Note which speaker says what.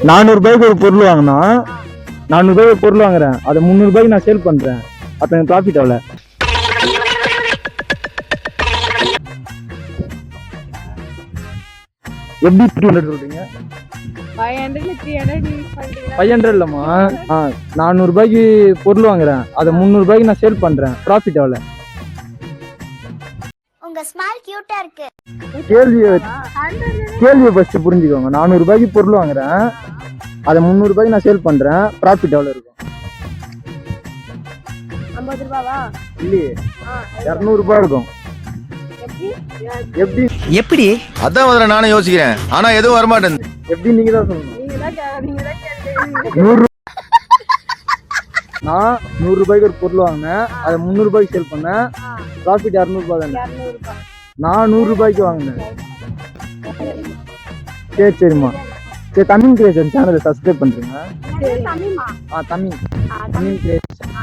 Speaker 1: 400 ஒரு பொருள் வாங்கினா 400 ஒரு பொருள் வாங்குறேன், அதை 300 நான் சேல் பண்றேன், அப்ப எனக்கு ப்ராஃபிட் எவ்வளோ? எப்படி 300 சொல்றீங்க? 500 இல்லம்மா, 400 பொருள் வாங்குறேன், அதை 300 நான் சேல் பண்றேன், ப்ராஃபிட் எவ்வளோ?
Speaker 2: உங்க ஸ்மைல் கியூட்டா இருக்கு.
Speaker 1: கேள்வியை ஃபர்ஸ்ட் புரிஞ்சுக்கோங்க. 400 பொருள் வாங்குறேன், அதை 300 நான் சேல் பண்றேன், ப்ராஃபிட் எவ்வளோ இருக்கும்?
Speaker 2: 50 ரூபாவா?
Speaker 1: இல்லையே, 200 இருக்கும். எப்படி
Speaker 3: எப்படி? அதான் முதல்ல நானும் யோசிக்கிறேன், ஆனா எதுவும் வரமாட்டேன்.
Speaker 1: எப்படி நீங்க தான் சொல்லணும். 100 நான் 100 ஒரு பொருள் வாங்கினேன், அதை 300 சேல் பண்ணேன், ப்ராஃபிட் 200 தானே? நான் 100 வாங்கினேன். சரிம்மா, சரி. தமிழ் கிரியேஷன் சேனலை சப்ஸ்கிரைப் பண்றீங்க? தமிழ் கிரியேஷன்.